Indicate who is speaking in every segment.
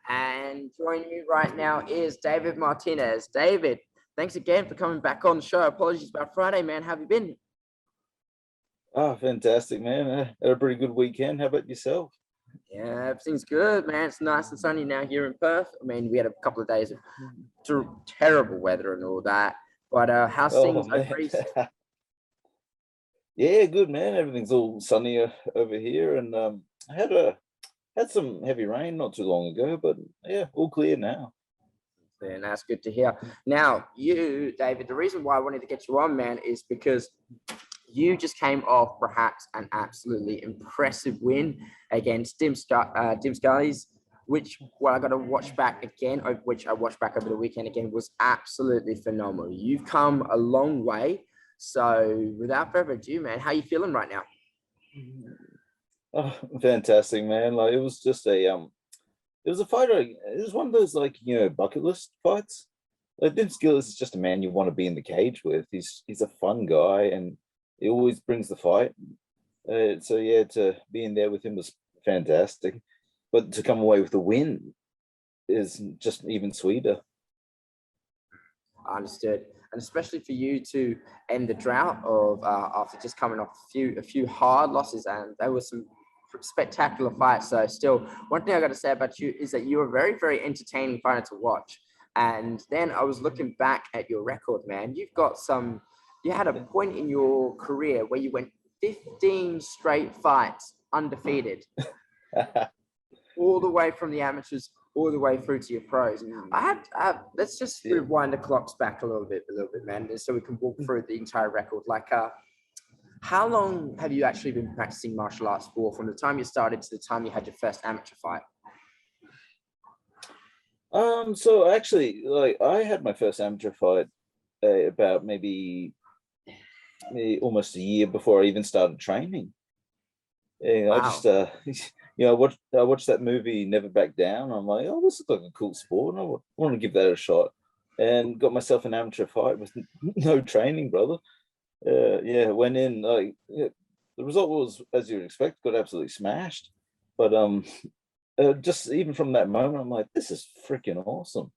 Speaker 1: And joining me right now is David Martinez. David, thanks again for coming back on the show. Apologies about Friday, man. How have you been?
Speaker 2: Oh, fantastic, man. Had a pretty good weekend. How about yourself?
Speaker 1: Yeah, everything's good, man. It's nice and sunny now here in Perth. I mean, we had a couple of days of terrible weather and all that. But how's
Speaker 2: Oh,
Speaker 1: things
Speaker 2: man.
Speaker 1: over east?
Speaker 2: Yeah, good, man. Everything's all sunny over here. And I had some heavy rain not too long ago, but yeah, all clear now.
Speaker 1: And that's good to hear. Now, you, David, the reason why I wanted to get you on, man, is because you just came off perhaps an absolutely impressive win against Dimps Gillies, which I got to watch back again, which I watched back over the weekend again, was absolutely phenomenal. You've come a long way. So without further ado, man, how you feeling right now?
Speaker 2: Oh, fantastic, man. Like it was just it was a fight. It was one of those bucket list fights. Like Dimps Gillies is just a man you want to be in the cage with. He's a fun guy and he always brings the fight. So yeah, to be in there with him was fantastic. But to come away with the win is just even sweeter.
Speaker 1: I understood. And especially for you to end the drought of after just coming off a few hard losses, and there were some spectacular fights. So still, one thing I got to say about you is that you were very, very entertaining fighter to watch. And then I was looking back at your record, man. You had a point in your career where you went 15 straight fights undefeated, all the way from the amateurs all the way through to your pros. Let's just rewind the clocks back a little bit, man, so we can walk through the entire record. Like, how long have you actually been practicing martial arts for, from the time you started to the time you had your first amateur fight?
Speaker 2: So actually, like I had my first amateur fight about maybe almost a year before I even started training. Yeah,
Speaker 1: Wow.
Speaker 2: I just I watched that movie Never Back Down. I'm like, oh, this looks like a cool sport, and I want to give that a shot. And got myself an amateur fight with no training, brother. Yeah, went in the result was as you'd expect, got absolutely smashed. But just even from that moment, I'm like, this is freaking awesome.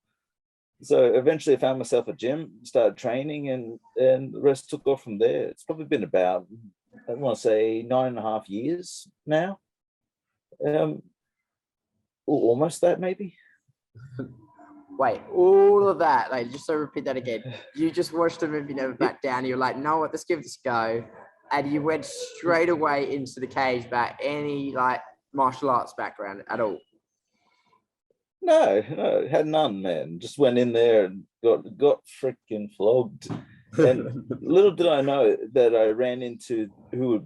Speaker 2: So eventually I found myself a gym, started training, and the rest took off from there. It's probably been about, I want to say 9.5 years now. Almost that maybe.
Speaker 1: Wait, all of that, like, just so repeat that again. You just watched the movie Never Back Down, and you're like, no, what, let's give this a go. And you went straight away into the cage without any like martial arts background at all.
Speaker 2: No, had none, man. Just went in there and got freaking flogged. And little did I know that I ran into who would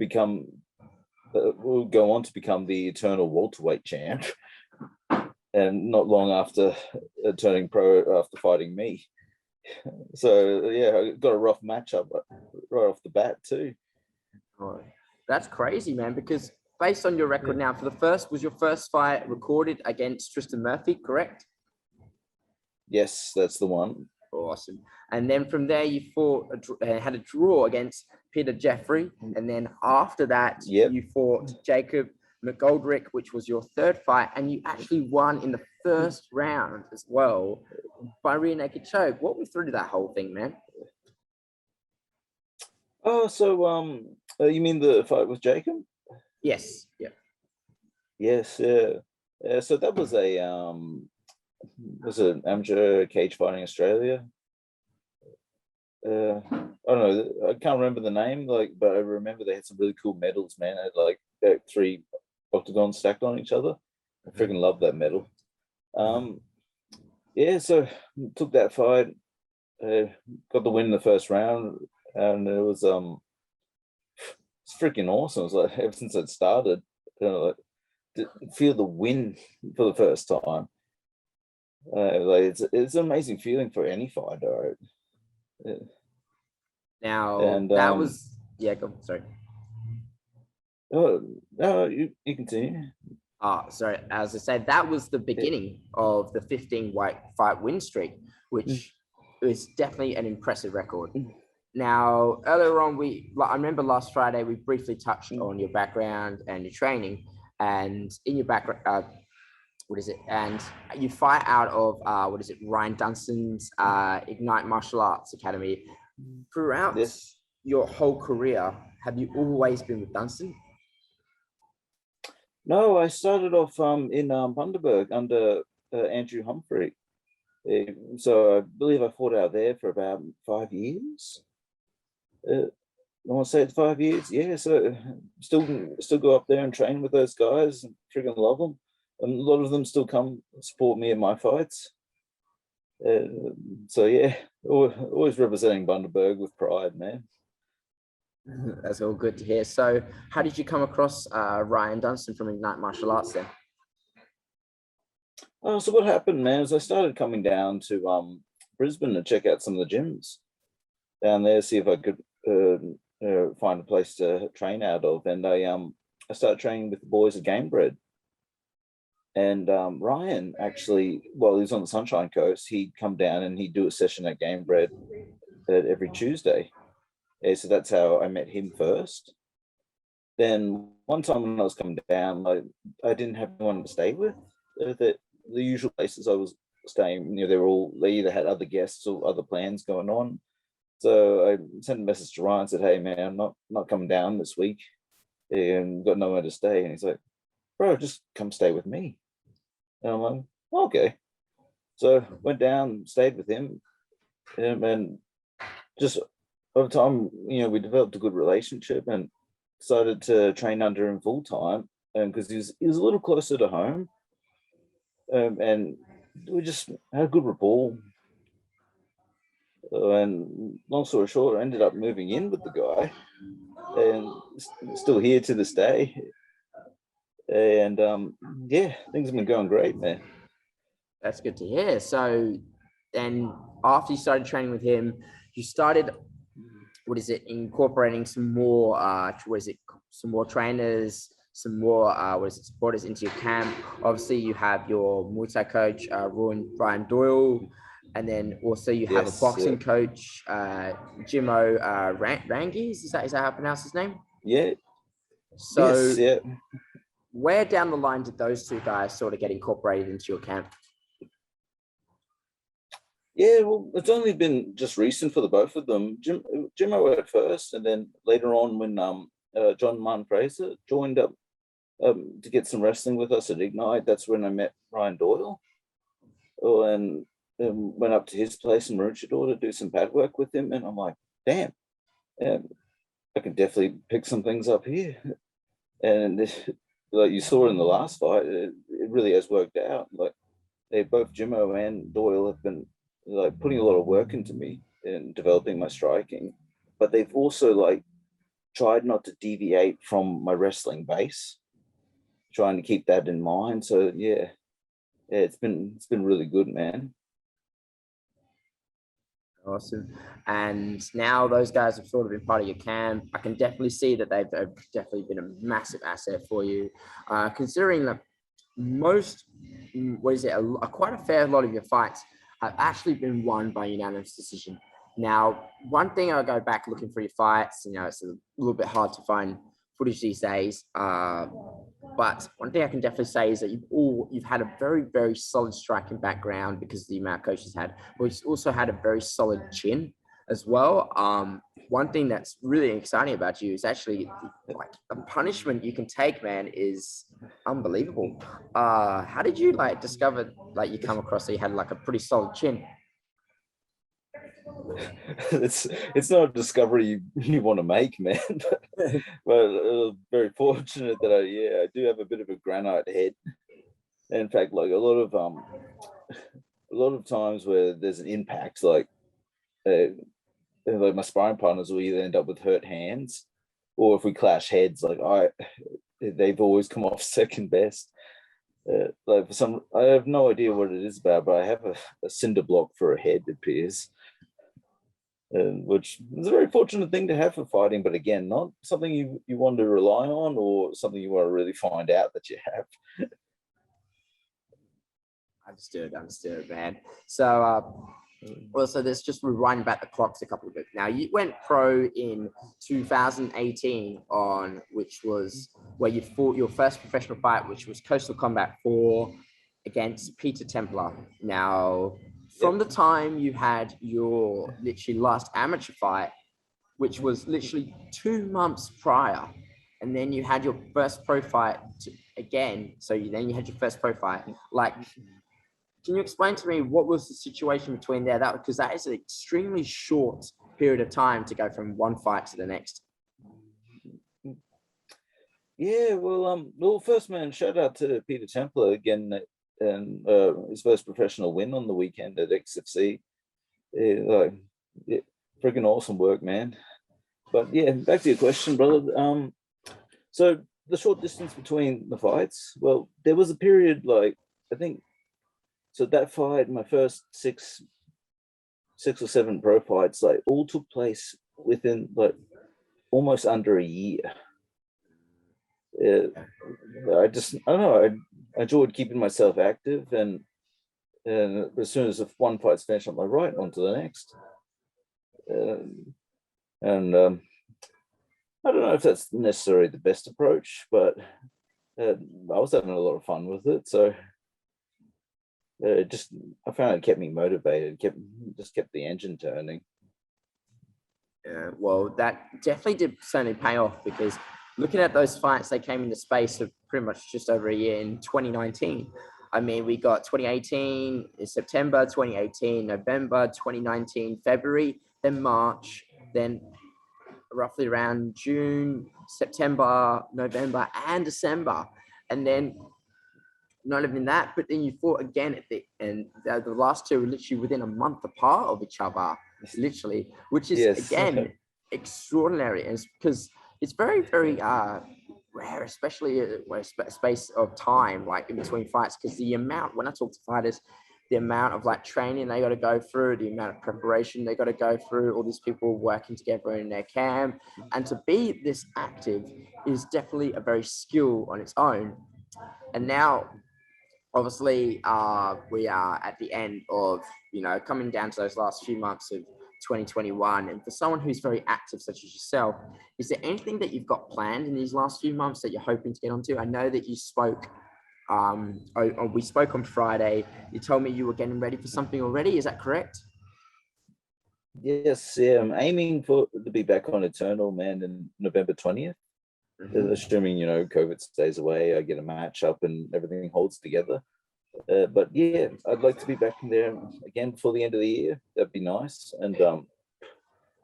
Speaker 2: go on to become the eternal welterweight champ. And not long after turning pro after fighting me. So yeah, I got a rough matchup right off the bat too.
Speaker 1: Oh, that's crazy, man, because based on your record now, was your first fight recorded against Tristan Murphy, correct?
Speaker 2: Yes, that's the one.
Speaker 1: Awesome. And then from there, you had a draw against Peter Jeffrey. And then after that, you fought Jacob McGoldrick, which was your third fight. And you actually won in the first round as well by rear naked choke. Walk me through that whole thing, man.
Speaker 2: Oh, so you mean the fight with Jacob?
Speaker 1: Yes. Yeah.
Speaker 2: Yes. Yeah. So that was an amateur cage fighting Australia. I don't know. I can't remember the name, but I remember they had some really cool medals, man. I had 3 octagons stacked on each other. I freaking love that medal. Yeah, so took that fight, got the win in the first round, and it was it's freaking awesome. It was like ever since I'd started, to feel the win for the first time. It's an amazing feeling for any fighter. Right?
Speaker 1: Now that was go. Sorry.
Speaker 2: Oh no, you continue.
Speaker 1: Sorry. As I said, that was the beginning of the 15 fight win streak, which is definitely an impressive record. Now, earlier on, I remember last Friday we briefly touched on your background and your training, and in your background, what is it? And you fight out of what is it? Ryan Dunstan's Ignite Martial Arts Academy. Throughout
Speaker 2: Yes.
Speaker 1: your whole career, have you always been with Dunstan?
Speaker 2: No, I started off in Bundaberg under Andrew Humphrey. So I believe I fought out there for about 5 years. I want to say it's 5 years. Yeah, so still go up there and train with those guys and freaking love them. And a lot of them still come support me in my fights. So yeah, always representing Bundaberg with pride, man.
Speaker 1: That's all good to hear. So, how did you come across Ryan Dunstan from Ignite Martial Arts then?
Speaker 2: Oh, so what happened, man, is I started coming down to Brisbane to check out some of the gyms down there, see if I could find a place to train out of. And I started training with the boys at Gamebred. And Ryan actually, well, he was on the Sunshine Coast. He'd come down and he'd do a session at Gamebred every Tuesday. Yeah, so that's how I met him first. Then one time when I was coming down, I didn't have anyone to stay with. The usual places I was staying, they either had other guests or other plans going on. So I sent a message to Ryan and said, "Hey man, I'm not coming down this week and got nowhere to stay." And he's like, "Bro, just come stay with me." And I'm like, "Okay." So went down, stayed with him, and just over time, we developed a good relationship and decided to train under him full time, and because he was a little closer to home, and we just had a good rapport. And long story short, I ended up moving in with the guy, and still here to this day. And yeah, things have been going great, man.
Speaker 1: That's good to hear. So, then after you started training with him, you started, what is it, incorporating some more, some more trainers, some more, supporters into your camp. Obviously, you have your Muay Thai coach, Ryan Doyle, and then also you have a boxing coach, Jimmo Rangies. Is that how I pronounce his name?
Speaker 2: Yeah.
Speaker 1: So,
Speaker 2: yes, yeah.
Speaker 1: Where down the line did those two guys sort of get incorporated into your camp?
Speaker 2: Yeah, well, it's only been just recent for the both of them. Jimmo at first, and then later on when John Martin Fraser joined up to get some wrestling with us at Ignite, that's when I met Ryan Doyle. And went up to his place in Maroochydore to do some pad work with him, and I'm like, damn, I can definitely pick some things up here. And like you saw in the last fight, it really has worked out. Like both Jimmo and Doyle have been like putting a lot of work into me in developing my striking, but they've also like tried not to deviate from my wrestling base, trying to keep that in mind. So yeah, it's been really good, man.
Speaker 1: Awesome. And now those guys have sort of been part of your camp. I can definitely see that they've definitely been a massive asset for you, considering that most, quite a fair lot of your fights have actually been won by unanimous decision. Now, one thing I go back looking for your fights, it's a little bit hard to find footage these days. But one thing I can definitely say is that you've had a very, very solid striking background because of the amount coaches had, but you've also had a very solid chin as well. One thing that's really exciting about you is actually like the punishment you can take, man, is unbelievable. How did you discover you come across that you had like a pretty solid chin?
Speaker 2: It's not a discovery you want to make, man. but very fortunate that I do have a bit of a granite head. In fact, like a lot of times where there's an impact, like my sparring partners will either end up with hurt hands, or if we clash heads, they've always come off second best. Like for some, I have no idea what it is about, but I have a cinder block for a head, it appears. Which is a very fortunate thing to have for fighting, but again, not something you want to rely on or something you want to really find out that you have.
Speaker 1: Understood, man. So, so let's just rewind back the clocks a couple of bit. Now, you went pro in 2018 which was where you fought your first professional fight, which was Coastal Combat 4. against Peter Templar. Now, from the time you had your literally last amateur fight, which was literally 2 months prior, and then you had your first pro fight again. So then you had your first pro fight. Like, can you explain to me what was the situation between there? Because that is an extremely short period of time to go from one fight to the next.
Speaker 2: Yeah, well, first, man, shout out to Peter Templar again, and his first professional win on the weekend at XFC. Freaking awesome work, man. But yeah, back to your question, brother. So the short distance between the fights, well, there was a period, like, I think, so that fight, my first six or seven pro fights, like, all took place within, like, almost under a year. I don't know, I enjoyed keeping myself active, and as soon as one fight's finished, I'm like, right, on to the next. I don't know if that's necessarily the best approach, but I was having a lot of fun with it. So I found it kept me motivated, kept the engine turning.
Speaker 1: Yeah, well, that definitely did certainly pay off, because looking at those fights, they came in the space of pretty much just over a year in 2019. I mean, we got 2018 in September, 2018 November, 2019 February, then March, then roughly around June, September, November, and December. And then not even that, but then you fought again at the last two were literally within a month apart of each other, literally, which is again extraordinary. And it's because it's very, very rare, especially a space of time like in between fights, because the amount, when I talk to fighters, the amount of like training they got to go through, the amount of preparation they got to go through, all these people working together in their camp, and to be this active is definitely a very skill on its own. And now, obviously, we are at the end of, coming down to those last few months of 2021. And for someone who's very active, such as yourself, is there anything that you've got planned in these last few months that you're hoping to get onto? I know that you spoke, we spoke on Friday. You told me you were getting ready for something already. Is that correct?
Speaker 2: Yes, yeah, I'm aiming to be back on Eternal, man, in November 20th. Assuming, COVID stays away, I get a match up and everything holds together. But yeah, I'd like to be back in there again before the end of the year. That'd be nice. And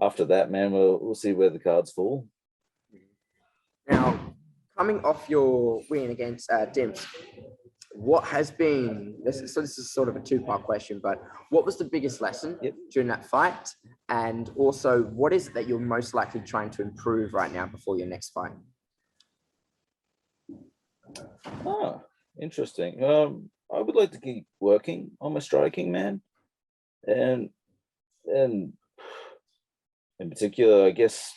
Speaker 2: after that, man, we'll see where the cards fall.
Speaker 1: Now, coming off your win against Dimps, what has been, this is sort of a two-part question, but what was the biggest lesson during that fight? And also, what is it that you're most likely trying to improve right now before your next fight?
Speaker 2: Oh, interesting. I would like to keep working on my striking, man. And in particular, I guess,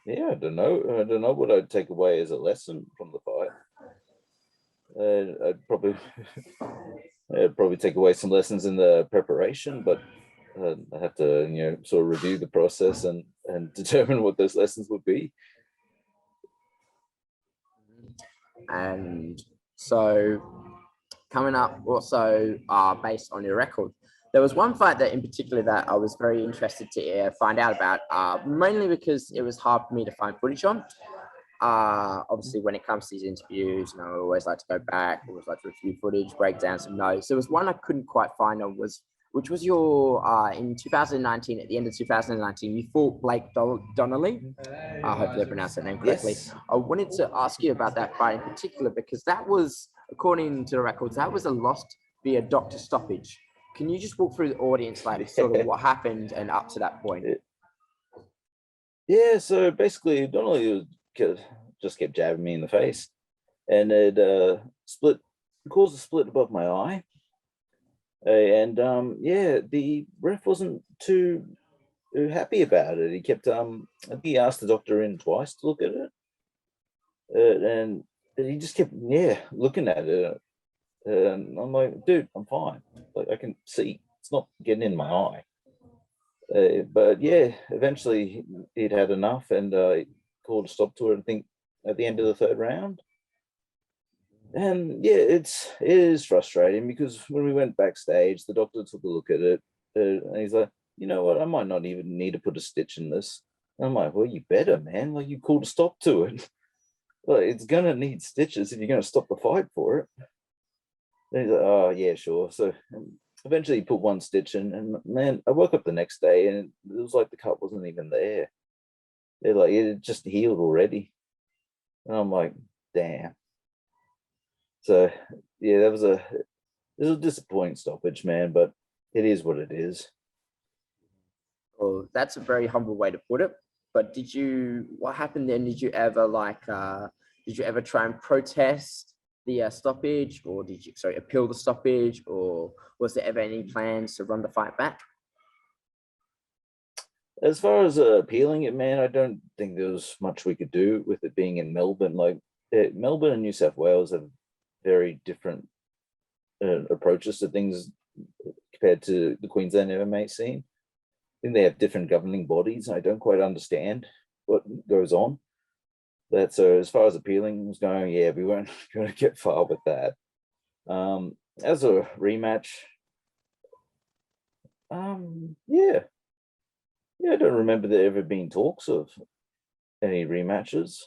Speaker 2: yeah, I don't know what I'd take away as a lesson from the fight. I'd probably take away some lessons in the preparation, but I have to, sort of review the process and determine what those lessons would be.
Speaker 1: And so, coming up also based on your record, there was one fight that in particular that I was very interested to find out about, mainly because it was hard for me to find footage on. Obviously, when it comes to these interviews, I always like to go back, always like to review footage, break down some notes. There was one I couldn't quite find on, which was your, in 2019, at the end of 2019, you fought Blake Donnelly. Hopefully I pronounced that name correctly. Yes. I wanted to ask you about that fight in particular, because that was, according to the records, that was a loss via doctor stoppage. Can you just walk through the audience, like sort of what happened and up to that point?
Speaker 2: Yeah, so basically Donnelly just kept jabbing me in the face, and it caused a split above my eye. And the ref wasn't too happy about it. He kept I think he asked the doctor in twice to look at it, and he just kept looking at it. And I'm like, dude, I'm fine. Like, I can see it's not getting in my eye. But yeah, eventually he'd had enough, and called a stop to it, I think, at the end of the third round. And yeah, it is frustrating because when we went backstage, the doctor took a look at it, and he's like, you know what, I might not even need to put a stitch in this. And I'm like, well, you better, man. Like, you called a stop to it. Like, it's gonna need stitches if you're gonna stop the fight for it. And he's like, oh yeah, sure. So eventually he put one stitch in, and man, I woke up the next day and it was like the cut wasn't even there. They're like, it just healed already. And I'm like, damn. So yeah, it was a disappointing stoppage, man, but it is what it is.
Speaker 1: Well, that's a very humble way to put it. But what happened then? Did you ever try and protest the stoppage, or appeal the stoppage, or was there ever any plans to run the fight back?
Speaker 2: As far as appealing it, man, I don't think there was much we could do with it being in Melbourne. Like, Melbourne and New South Wales have very different approaches to things compared to the Queensland MMA scene. I think they have different governing bodies. I don't quite understand what goes on. That so as far as appealing was going, yeah, we weren't going to get far with that. As a rematch, yeah, yeah, I don't remember there ever being talks of any rematches.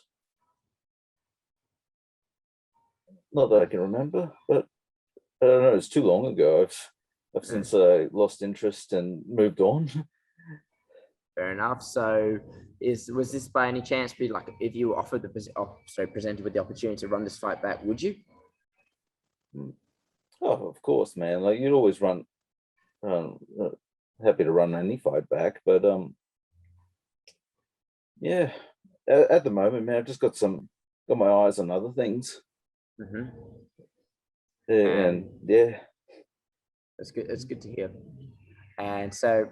Speaker 2: Not that I can remember, but I don't know. It's too long ago. I've since lost interest and moved on.
Speaker 1: Fair enough. So, was this by any chance be like if you were offered presented with the opportunity to run this fight back, would you?
Speaker 2: Oh, of course, man. Like, you'd always run. Um, uh, Happy to run any fight back, but yeah. At the moment, man, I've just got my eyes on other things,
Speaker 1: Mm-hmm.
Speaker 2: and
Speaker 1: And
Speaker 2: yeah,
Speaker 1: that's good. It's good to hear. And so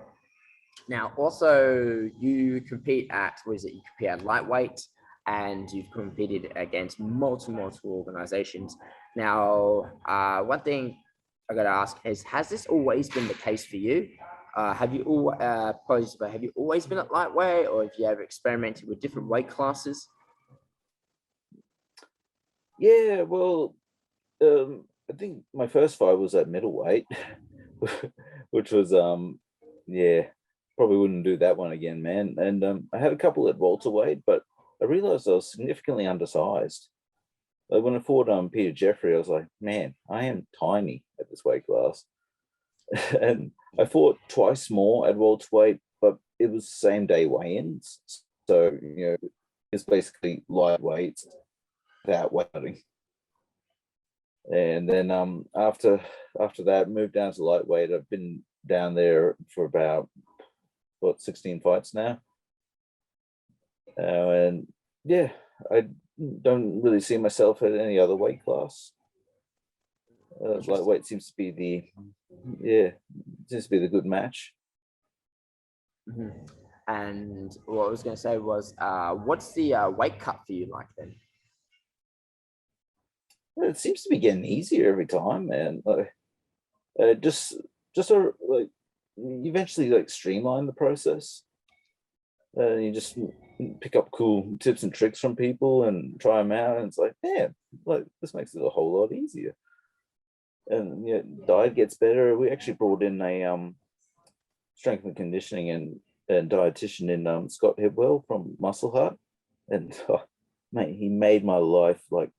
Speaker 1: now, also, you compete at, what is it? You compete at lightweight, and you've competed against multiple organizations. Now, one thing I got to ask is, has this always been the case for you? Have you apologies, but have you always been at lightweight, or have you ever experimented with different weight classes?
Speaker 2: yeah. Well, I think my first fight was at middleweight, which was yeah, probably wouldn't do that one again, man. And I had a couple at welterweight, but I realized I was significantly undersized. Like, when I fought Peter Jeffrey, I was like, man, I am tiny at this weight class. And I fought twice more at welterweight, but it was same day weigh-ins. So, it's basically lightweight without weighting. And then after that, moved down to lightweight. I've been down there for about 16 fights now. And yeah, I don't really see myself at any other weight class. Lightweight seems to be the good match.
Speaker 1: Mm-hmm. And what I was going to say was, what's the weight cut for you like then?
Speaker 2: It seems to be getting easier every time, man. Like, like, you eventually like streamline the process. You just pick up cool tips and tricks from people and try them out, and it's like, man, like, this makes it a whole lot easier. And diet gets better. We actually brought in a strength and conditioning and dietitian in Scott Hibwell from Muscle Hut, and mate, he made my life like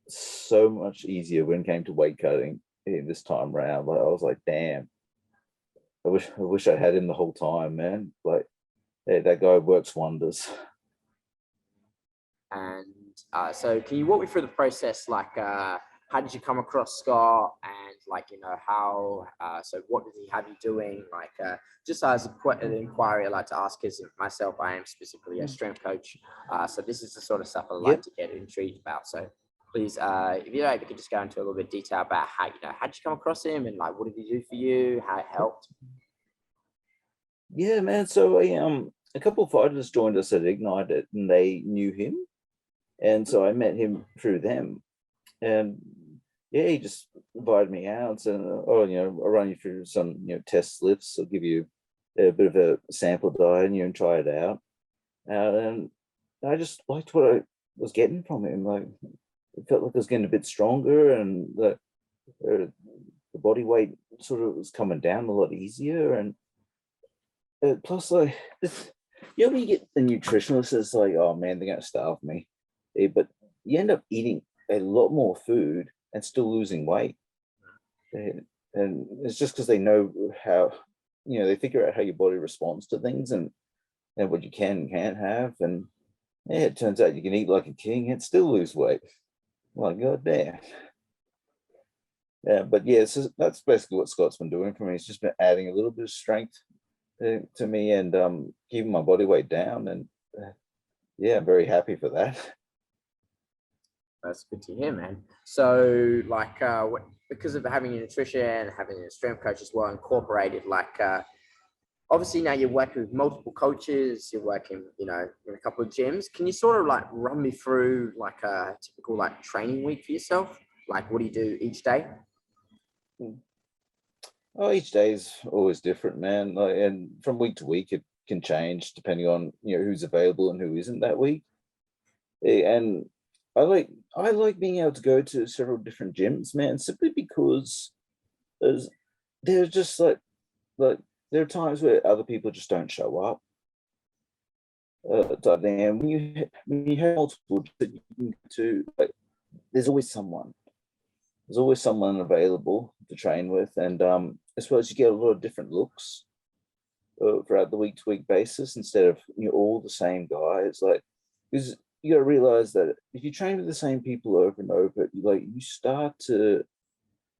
Speaker 2: so much easier when it came to weight cutting this time around. Like, I was like, damn, I wish I had him the whole time, man. Like, hey, that guy works wonders.
Speaker 1: And so, can you walk me through the process? Like, how did you come across Scott, and like, how? So, what did he have you doing? Like, just as an inquiry, I like to ask, because myself, I am specifically a strength coach. So, this is the sort of stuff I like
Speaker 2: Yep.
Speaker 1: to get intrigued about. So, please, if you could just go into a little bit of detail about how did you come across him, and like, what did he do for you? How it helped?
Speaker 2: Yeah, man. So a couple of fighters joined us at Ignite, and they knew him, and so I met him through them. And yeah, he just invited me out, and I'll run you through some test lifts. I'll give you a bit of a sample diet, and try it out. And I just liked what I was getting from him. Like, it felt like I was getting a bit stronger, and the body weight sort of was coming down a lot easier. And plus, like, when you get the nutritionist, it's like, oh man, they're gonna starve me. But you end up eating a lot more food and still losing weight. And it's just because they know how, they figure out how your body responds to things, and what you can and can't have. And yeah, it turns out you can eat like a king and still lose weight. My God damn. Yeah, but yeah, so that's basically what Scott's been doing for me. He's just been adding a little bit of strength to me, and keeping my body weight down. And yeah, I'm very happy for that.
Speaker 1: That's good to hear, man. So, like, because of having your nutrition, having a strength coach as well incorporated, like, obviously now you're working with multiple coaches, you're working, in a couple of gyms. Can you sort of like run me through like a typical like training week for yourself? Like, what do you do each day?
Speaker 2: Oh, each day is always different, man. Like, and from week to week, it can change depending on who's available and who isn't that week. And I like being able to go to several different gyms, man, simply because there's just like there are times where other people just don't show up. Type thing. And when you have multiple gyms that you can go to, like, there's always someone. There's always someone available to train with, and I suppose you get a lot of different looks throughout the week-to-week basis instead of all the same guys. Like, because you got to realize that if you train with the same people over and over, you start to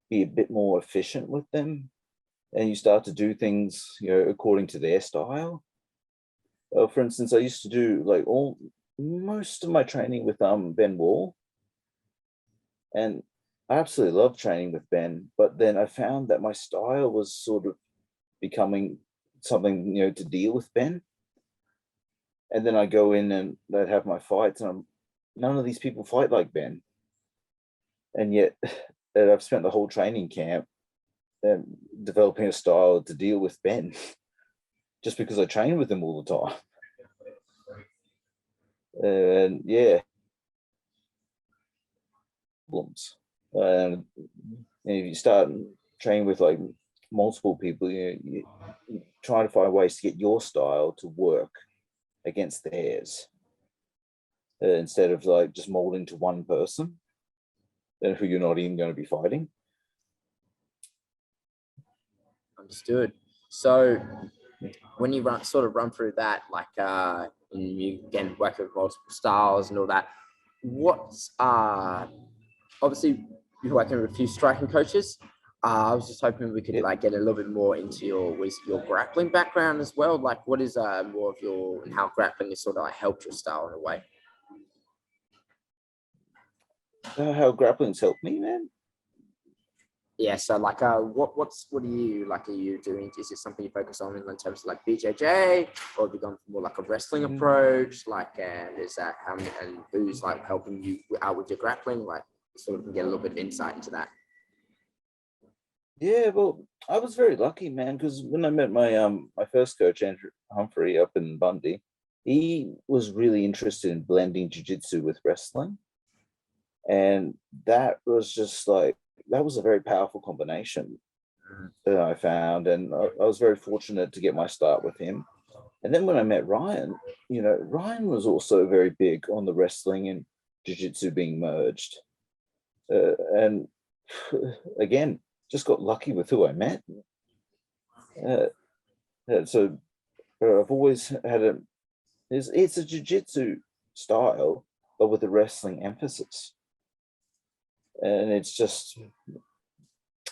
Speaker 2: be a bit more efficient with them, and you start to do things according to their style. For instance, I used to do like most of my training with Ben Wall, and I absolutely love training with Ben, but then I found that my style was sort of becoming something, to deal with Ben. And then I go in and I'd have my fights, and none of these people fight like Ben. And yet I've spent the whole training camp developing a style to deal with Ben just because I train with him all the time. And yeah, problems. And if you start training with like multiple people, you try to find ways to get your style to work against theirs instead of like just molding to one person who you're not even going to be fighting.
Speaker 1: Understood. So, when you run through that, like, and you again work with multiple styles and all that, what's obviously you're working with a few striking coaches. I was just hoping we could like get a little bit more into your grappling background as well. Like, what is more of your and how grappling has sort of like helped your style in a way?
Speaker 2: How grappling's helped me, man?
Speaker 1: Yeah. So like, what are you doing? Is it something you focus on in terms of like BJJ, or have you gone for more like a wrestling approach? Like, and is that how many and who's like helping you out with your grappling? Like, so we can get a little bit of insight into that.
Speaker 2: Yeah, well, I was very lucky, man, because when I met my first coach, Andrew Humphrey, up in Bundy, he was really interested in blending jiu-jitsu with wrestling. And that was just like that was a very powerful combination that I found. And I was very fortunate to get my start with him. And then when I met Ryan, Ryan was also very big on the wrestling and jiu-jitsu being merged. And again, just got lucky with who I met. So I've always had it's a jiu-jitsu style, but with a wrestling emphasis. And it's just,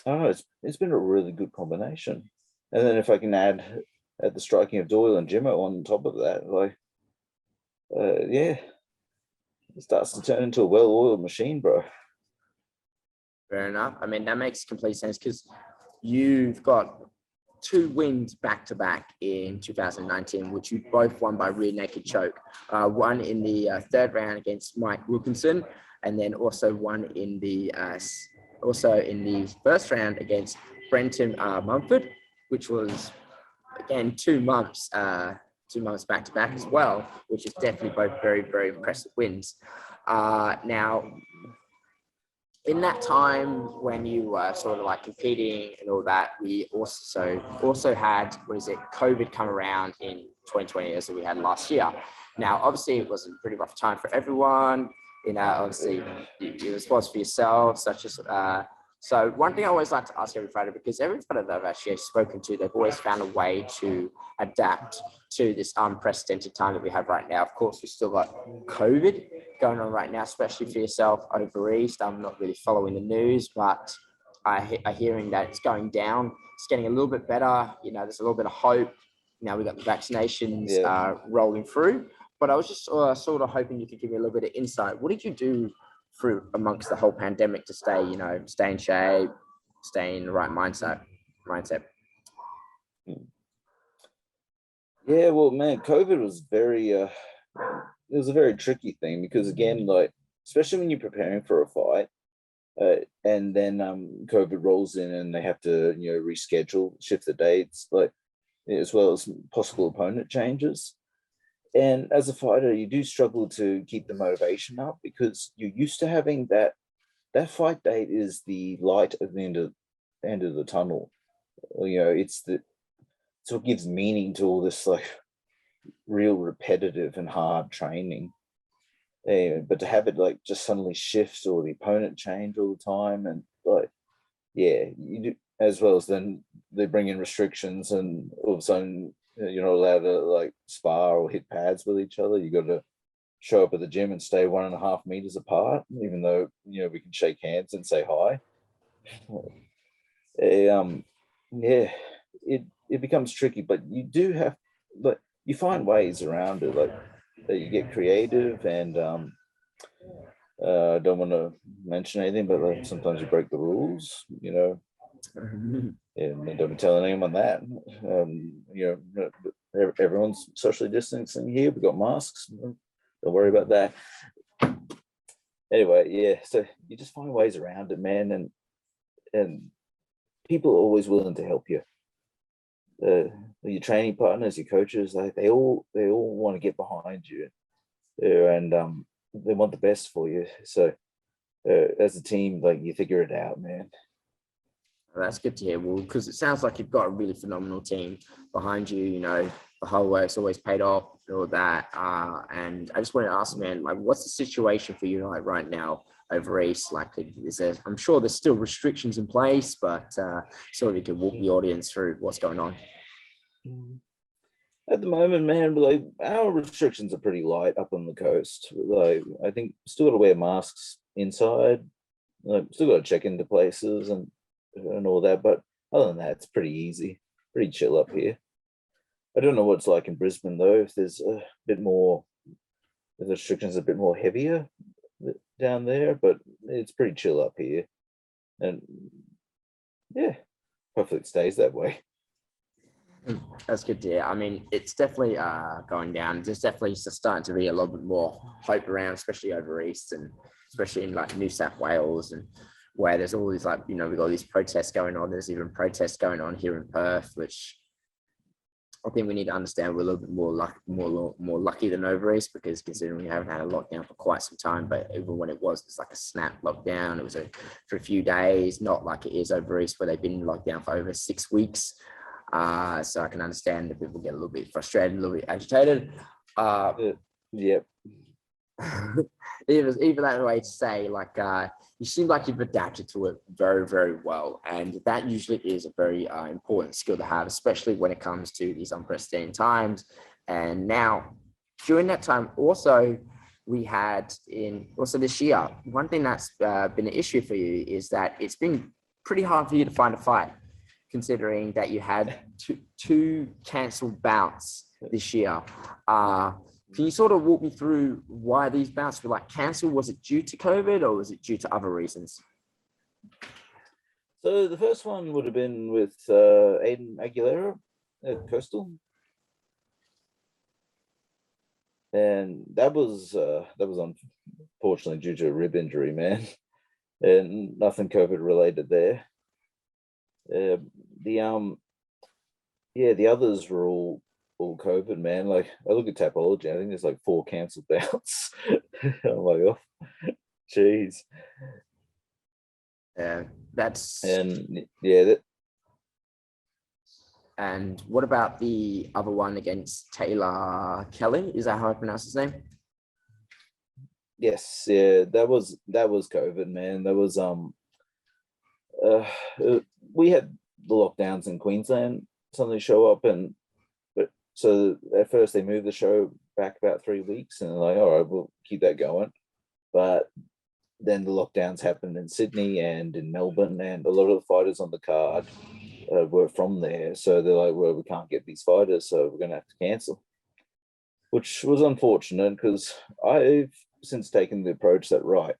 Speaker 2: I don't know, it's been a really good combination. And then if I can add the striking of Doyle and Jimmo on top of that, like, yeah, it starts to turn into a well-oiled machine, bro.
Speaker 1: Fair enough. I mean, that makes complete sense because you've got 2 wins back to back in 2019, which you both won by rear naked choke. One in the 3rd round against Mike Wilkinson, and then also one in the 1st round against Brenton Mumford, which was again 2 months. 2 months back to back as well, which is definitely both very, very impressive wins. Now, in that time when you were sort of like competing and all that, we also had, what is it, COVID come around in 2020 as we had last year. Now, obviously, it was a pretty rough time for everyone. Obviously, it was for yourself, such as. So one thing I always like to ask every fighter, because every fighter that I've actually spoken to, they've always found a way to adapt to this unprecedented time that we have right now. Of course, we've still got COVID going on right now, especially for yourself over East. I'm not really following the news, but I'm hearing that it's going down. It's getting a little bit better. There's a little bit of hope. Now we've got the vaccinations
Speaker 2: Yeah.
Speaker 1: rolling through. But I was just sort of hoping you could give me a little bit of insight. What did you do through amongst the whole pandemic to stay in shape, stay in the right mindset?
Speaker 2: Yeah, well, man, COVID was it was a very tricky thing because again, like, especially when you're preparing for a fight, and then COVID rolls in and they have to, reschedule, shift the dates, like, as well as possible opponent changes. And as a fighter, you do struggle to keep the motivation up because you're used to having that fight date is the light at the end of the tunnel. It's what gives meaning to all this like real repetitive and hard training. But to have it like just suddenly shifts or the opponent change all the time, and like, yeah, you do, as well as then they bring in restrictions and all of a sudden you're not allowed to like spar or hit pads with each other. You got to show up at the gym and stay 1.5 meters apart, even though we can shake hands and say hi. Yeah, it becomes tricky, but you do have, but you find ways around it, like that you get creative and I don't want to mention anything, but like sometimes you break the rules, and don't be telling anyone that. Everyone's socially distancing here. We've got masks. Don't worry about that. Anyway, yeah. So you just find ways around it, man, and people are always willing to help you. Your training partners, your coaches, like they all want to get behind you, and they want the best for you. So as a team, like you figure it out, man.
Speaker 1: That's good to hear. Well, because it sounds like you've got a really phenomenal team behind you. The hard work's always paid off and all that. And I just wanted to ask, man, like, what's the situation for you like right now over East? Like, I'm sure there's still restrictions in place, but sort of you can walk the audience through what's going on.
Speaker 2: At the moment, man, like our restrictions are pretty light up on the coast. Like I think still got to wear masks inside. Like, still got to check into places and all that. But other than that, it's pretty easy, pretty chill up here. I don't know what it's like in Brisbane though. If there's a bit more, if the restrictions are a bit more heavier down there, but it's pretty chill up here. And yeah, hopefully it stays that way.
Speaker 1: That's good to hear. I mean, it's definitely going down. There's definitely starting to be a little bit more hope around, especially over East and especially in like New South Wales, and where there's always like, we've got these protests going on. There's even protests going on here in Perth, which I think we need to understand we're a little bit more lucky than over East, because considering we haven't had a lockdown for quite some time, but even when it was like a snap lockdown, it was for a few days, not like it is over East where they've been in lockdown for over 6 weeks. So I can understand that people get a little bit frustrated, a little bit agitated.
Speaker 2: Yep.
Speaker 1: Even that way to say, like, you seem like you've adapted to it very, very well. And that usually is a very important skill to have, especially when it comes to these unprecedented times. And now, during that time, also, we had also this year, one thing that's been an issue for you is that it's been pretty hard for you to find a fight, considering that you had two cancelled bouts this year. Can you sort of walk me through why these bouts were like cancelled? Was it due to COVID or was it due to other reasons?
Speaker 2: So the first one would have been with Aiden Aguilera at Coastal, and that was unfortunately due to a rib injury, man, and nothing COVID related there. The others were all COVID, man. Like I look at Tapology, I think there's like 4 cancelled bouts. I'm like, oh, jeez.
Speaker 1: That's
Speaker 2: And yeah,
Speaker 1: and what about the other one against Taylor Kelly? Is that how I pronounce his name?
Speaker 2: yes, yeah, that was COVID, man. That was uh, we had the lockdowns in Queensland suddenly show up, and but so at first they moved the show back about 3 weeks, and they're like, all right, we'll keep that going. But then the lockdowns happened in Sydney and in Melbourne, and a lot of the fighters on the card were from there. So they're like, well, we can't get these fighters, so we're going to have to cancel, which was unfortunate because I've since taken the approach that, right,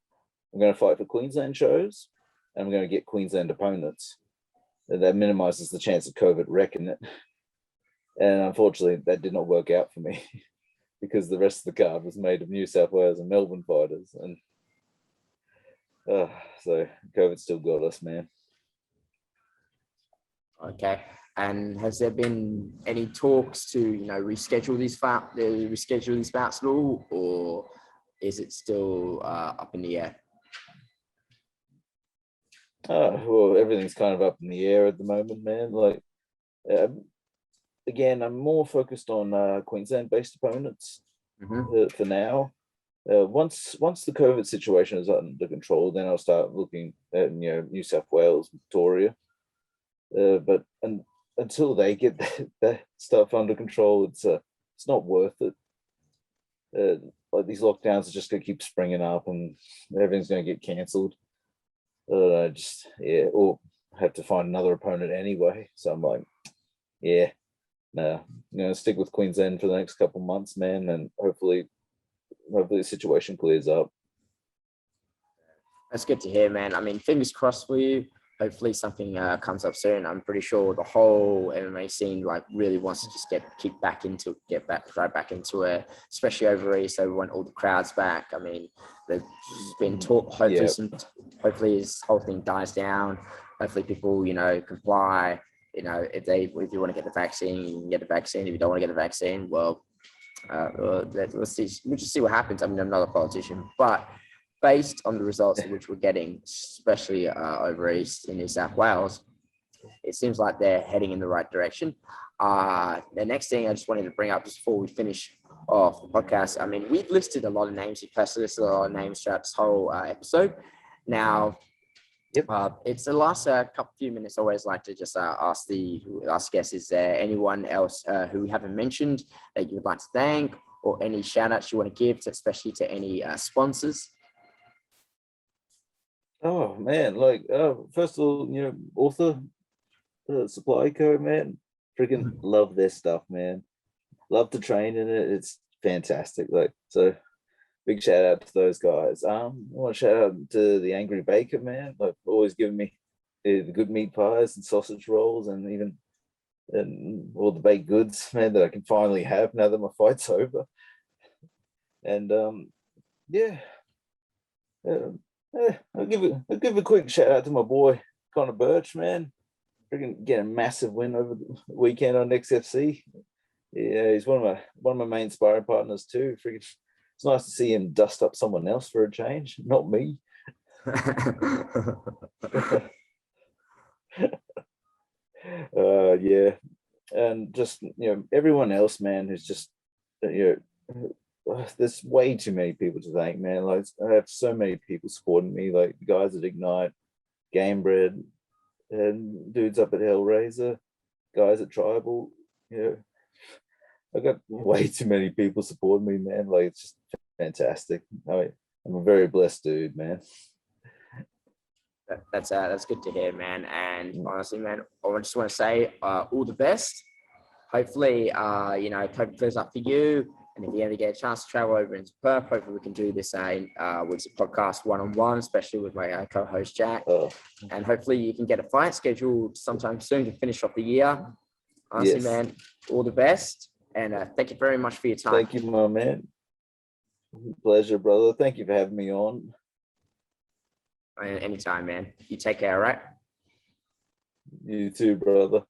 Speaker 2: I'm going to fight for Queensland shows and I'm going to get Queensland opponents. And that minimizes the chance of COVID wrecking it. And unfortunately, that did not work out for me because the rest of the card was made of New South Wales and Melbourne fighters. And so COVID still got us, man.
Speaker 1: Okay. And has there been any talks to reschedule these bouts at all, or is it still up in the air?
Speaker 2: Well, everything's kind of up in the air at the moment, man. Like, again, I'm more focused on Queensland-based opponents for now. Once the COVID situation is under control, then I'll start looking at New South Wales, Victoria. But until they get that stuff under control, it's not worth it. Like these lockdowns are just going to keep springing up, and everything's going to get cancelled. Or have to find another opponent anyway. So I'm like, yeah, no, stick with Queensland for the next couple months, man, and hopefully the situation clears up.
Speaker 1: That's good to hear, man. I mean, fingers crossed for you. Hopefully something comes up soon. I'm pretty sure the whole MMA scene really wants to just get back into it, especially over East. So we want all the crowds back. I mean, there's been talk. Hopefully this whole thing dies down. Hopefully people comply. If you want to get the vaccine, you can get the vaccine. If you don't want to get the vaccine, well, let's see. We'll just see what happens. I mean, I'm not a politician, but based on the results which we're getting, especially over East in New South Wales, it seems like they're heading in the right direction. The next thing I just wanted to bring up just before we finish off the podcast, I mean, we've listed a lot of names. You've listed a lot of names throughout this whole episode. Now, it's the last few minutes. I always like to just ask guests, is there anyone else who we haven't mentioned that you would like to thank, or any shout outs you want to give, especially to any sponsors?
Speaker 2: Oh man, first of all, Author Supply Co, man, freaking love their stuff, man. Love to train in it. It's fantastic. So big shout out to those guys. I want to shout out to the Angry Baker, man. Always giving me the good meat pies and sausage rolls, and all the baked goods, man, that I can finally have now that my fight's over. And I'll give a quick shout out to my boy Connor Birch, man. Freaking get a massive win over the weekend on XFC. Yeah, he's one of my main sparring partners too. Freaking, it's nice to see him dust up someone else for a change, not me. Yeah, and just everyone else, man, who's just there's way too many people to thank, man. I have so many people supporting me, like the guys at Ignite, Gamebred, and dudes up at Hellraiser, guys at Tribal. I got way too many people supporting me, man. It's just fantastic. I'm a very blessed dude, man.
Speaker 1: That's good to hear, man. And honestly, man, I just want to say all the best. Hopefully, COVID clears up for you. And if you ever get a chance to travel over into Perth, hopefully we can do this with a podcast one-on-one, especially with my co-host Jack. And hopefully you can get a fight scheduled sometime soon to finish off the year. Honestly, yes, man, all the best. And thank you very much for your time.
Speaker 2: Thank you, my man. Pleasure, brother. Thank you for having me on.
Speaker 1: Anytime, man. You take care, all right?
Speaker 2: You too, brother.